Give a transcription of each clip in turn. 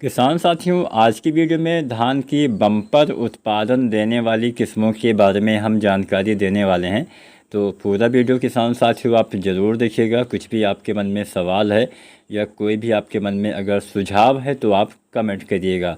किसान साथियों, आज की वीडियो में धान की बम्पर उत्पादन देने वाली किस्मों के बारे में हम जानकारी देने वाले हैं। तो पूरा वीडियो किसान साथियों आप ज़रूर देखिएगा। कुछ भी आपके मन में सवाल है या कोई भी आपके मन में अगर सुझाव है तो आप कमेंट करिएगा।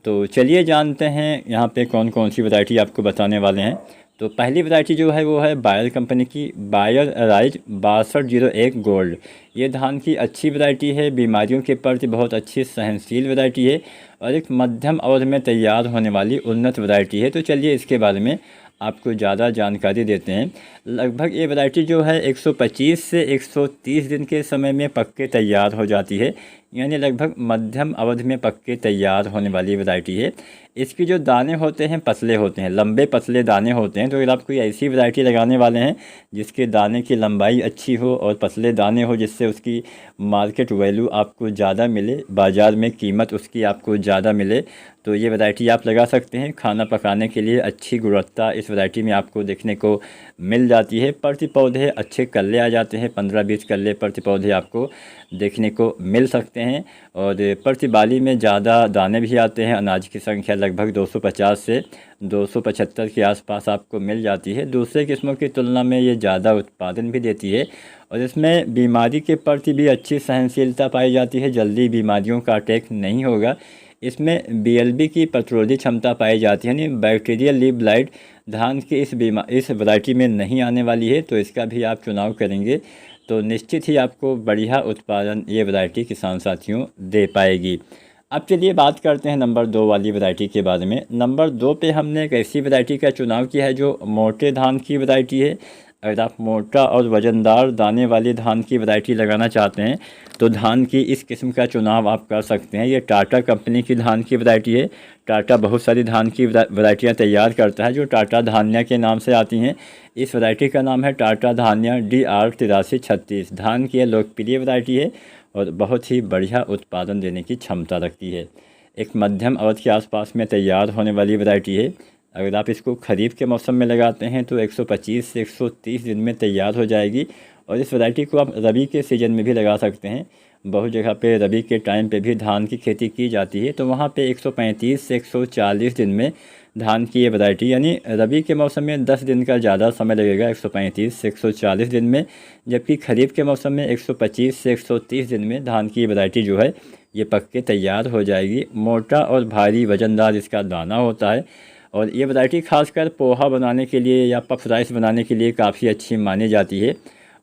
तो चलिए जानते हैं यहाँ पे कौन कौन सी वैरायटी आपको बताने वाले हैं। तो पहली वैरायटी जो है वो है बायर कंपनी की बायर राइज 6201 गोल्ड। ये धान की अच्छी वैरायटी है, बीमारियों के प्रति बहुत अच्छी सहनशील वैरायटी है और एक मध्यम अवधि में तैयार होने वाली उन्नत वैरायटी है। तो चलिए इसके बारे में आपको ज़्यादा जानकारी देते हैं। लगभग ये वैरायटी जो है 125 से 130 दिन के समय में पक्के तैयार हो जाती है, यानी लगभग मध्यम अवधि में पक्के तैयार होने वाली वैरायटी है। इसकी जो दाने होते हैं पतले होते हैं, लंबे पतले दाने होते हैं। तो अगर आप कोई ऐसी वैरायटी लगाने वाले हैं जिसके दाने की लंबाई अच्छी हो और पतले दाने हो, जिससे उसकी मार्केट वैल्यू आपको ज़्यादा मिले, बाज़ार में कीमत उसकी आपको ज़्यादा मिले, तो ये वैरायटी आप लगा सकते हैं। खाना पकाने के लिए अच्छी गुणवत्ता इस वैरायटी में आपको देखने को मिल जाती है। प्रति पौधे अच्छे कल्ले आ जाते हैं, 15-20 कल्ले प्रति पौधे आपको देखने को मिल सकते हैं और प्रति बाली में ज़्यादा दाने भी आते हैं। अनाज की संख्या लगभग 250 से 275 के आसपास आपको मिल जाती है। दूसरे किस्मों की तुलना में ये ज़्यादा उत्पादन भी देती है और इसमें बीमारी के प्रति भी अच्छी सहनशीलता पाई जाती है, जल्दी बीमारियों का अटैक नहीं होगा। इसमें बीएलबी की प्रतिरोधी क्षमता पाई जाती है, यानी बैक्टीरियल लीफ ब्लाइट धान की इस वैरायटी में नहीं आने वाली है। तो इसका भी आप चुनाव करेंगे तो निश्चित ही आपको बढ़िया उत्पादन ये वैरायटी किसान साथियों दे पाएगी। अब चलिए बात करते हैं नंबर 2 वाली वैरायटी के बारे में। नंबर 2 पे हमने एक ऐसी वैरायटी का चुनाव किया है जो मोटे धान की वैरायटी है। अगर आप मोटा और वज़नदार दाने वाली धान की वैरायटी लगाना चाहते हैं तो धान की इस किस्म का चुनाव आप कर सकते हैं। ये टाटा कंपनी की धान की वैरायटी है। टाटा बहुत सारी धान की वैरायटियाँ तैयार करता है जो टाटा धान्या के नाम से आती हैं। इस वैरायटी का नाम है टाटा धान्या DR 8336। धान की यह लोकप्रिय वैरायटी है और बहुत ही बढ़िया उत्पादन देने की क्षमता रखती है। एक मध्यम अवधि के आसपास में तैयार होने वाली वैरायटी है। अगर आप इसको खरीफ के मौसम में लगाते हैं तो 125 से 130 दिन में तैयार हो जाएगी और इस वैरायटी को आप रबी के सीज़न में भी लगा सकते हैं। बहुत जगह पे रबी के टाइम पे भी धान की खेती की जाती है, तो वहाँ पे 135 से 140 दिन में धान की ये वैरायटी, यानी रबी के मौसम में 10 दिन का ज़्यादा समय लगेगा 135 से 140 दिन में, जबकि खरीफ के मौसम में 125 से 130 दिन में धान की वैरायटी जो है ये पक्के तैयार हो जाएगी। मोटा और भारी वज़नदार इसका दाना होता है और ये वैरायटी खासकर पोहा बनाने के लिए या पफ राइस बनाने के लिए काफ़ी अच्छी मानी जाती है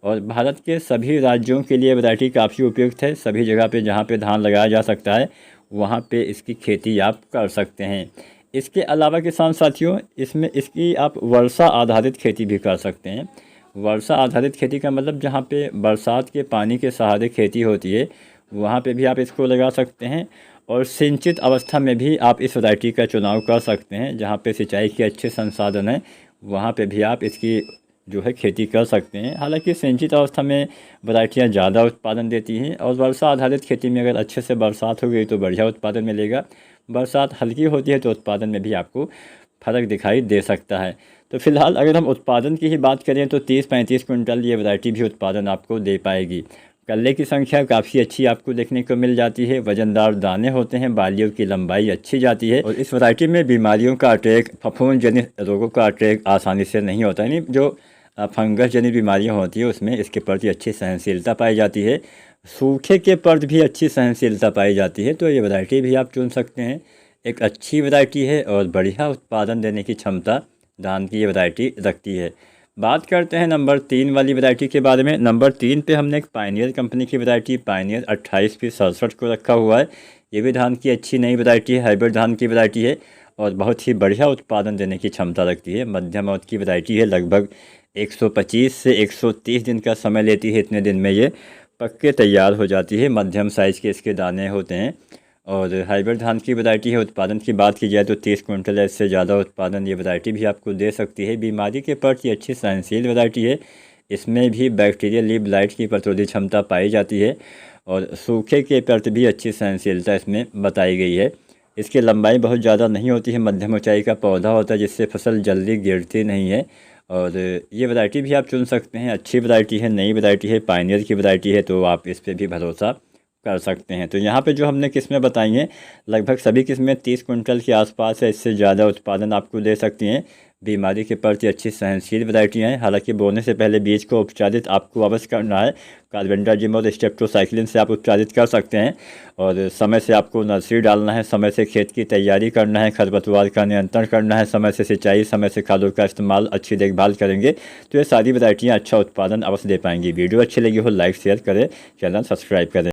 और भारत के सभी राज्यों के लिए वैरायटी काफ़ी उपयुक्त है। सभी जगह पे जहाँ पे धान लगाया जा सकता है वहाँ पे इसकी खेती आप कर सकते हैं। इसके अलावा किसान साथियों, इसमें इसकी आप वर्षा आधारित खेती भी कर सकते हैं। वर्षा आधारित खेती का मतलब जहाँ पे बरसात के पानी के सहारे खेती होती है वहाँ पे भी आप इसको लगा सकते हैं और सिंचित अवस्था में भी आप इस वैरायटी का चुनाव कर सकते हैं। जहाँ पे सिंचाई के अच्छे संसाधन हैं वहाँ पे भी आप इसकी जो है खेती कर सकते हैं। हालांकि सिंचित अवस्था में वैरायटियाँ ज़्यादा उत्पादन देती हैं और वर्षा आधारित खेती में अगर अच्छे से बरसात हो गई तो बढ़िया उत्पादन मिलेगा। बरसात हल्की होती है तो उत्पादन में भी आपको फ़र्क दिखाई दे सकता है। तो फिलहाल अगर हम उत्पादन की ही बात करें तो 30-35 कुंटल ये वैरायटी भी उत्पादन आपको दे पाएगी। कल्ले की संख्या काफ़ी अच्छी आपको देखने को मिल जाती है। वजनदार दाने होते हैं, बालियों की लंबाई अच्छी जाती है और इस वैरायटी में बीमारियों का अटैक, फफूंद जनित रोगों का अटैक आसानी से नहीं होता, यानी जो फंगस जनित बीमारियां होती है उसमें इसके प्रति अच्छी सहनशीलता पाई जाती है। सूखे के प्रति भी अच्छी सहनशीलता पाई जाती है। तो ये वैरायटी भी आप चुन सकते हैं। एक अच्छी वैरायटी है और बढ़िया उत्पादन देने की क्षमता धान की ये वैरायटी रखती है। बात करते हैं नंबर 3 वाली वैरायटी के बारे में। नंबर 3 पे हमने एक पायनियर कंपनी की वैरायटी पायनियर 28P67 को रखा हुआ है। ये भी धान की अच्छी नई वैरायटी है, हाइब्रिड धान की वैरायटी है और बहुत ही बढ़िया उत्पादन देने की क्षमता रखती है। मध्यम अवधि की वैरायटी है, लगभग 125 से 130 दिन का समय लेती है। इतने दिन में ये पक्के तैयार हो जाती है। मध्यम साइज़ के इसके दाने होते हैं और हाइब्रिड धान की वैरायटी है। उत्पादन की बात की जाए तो 30 कुंटल या इससे ज़्यादा उत्पादन ये वैरायटी भी आपको दे सकती है। बीमारी के प्रति अच्छी सहनशील वैरायटी है। इसमें भी बैक्टीरियल लीफ ब्लाइट की प्रतिरोधी क्षमता पाई जाती है और सूखे के प्रति भी अच्छी सहनशीलता इसमें बताई गई है। इसकी लंबाई बहुत ज़्यादा नहीं होती है, मध्यम ऊंचाई का पौधा होता है जिससे फसल जल्दी गिरती नहीं है और ये वैरायटी भी आप चुन सकते हैं। अच्छी वैरायटी है, नई वैरायटी है, पायनियर की वैरायटी है, तो आप इस पर भी भरोसा कर सकते हैं। तो यहाँ पे जो हमने किस्में बताई हैं लगभग सभी किस्में 30 कुंटल के आसपास है, इससे ज़्यादा उत्पादन आपको दे सकती हैं। बीमारी के प्रति अच्छी सहनशील वैरायटियाँ हैं। हालांकि बोने से पहले बीज को उपचारित आपको अवश्य करना है। कार्बेंडाजिम और स्टेप्टोसाइक्लिन से आप उपचारित कर सकते हैं और समय से आपको नर्सरी डालना है, समय से खेत की तैयारी करना है, खरपतवार का नियंत्रण करना है, समय से सिंचाई, समय से खादों का इस्तेमाल, अच्छी देखभाल करेंगे तो ये सारी वैरायटियाँ अच्छा उत्पादन अवश्य दे पाएंगी। वीडियो अच्छी लगी हो लाइक शेयर करें, चैनल सब्सक्राइब करें।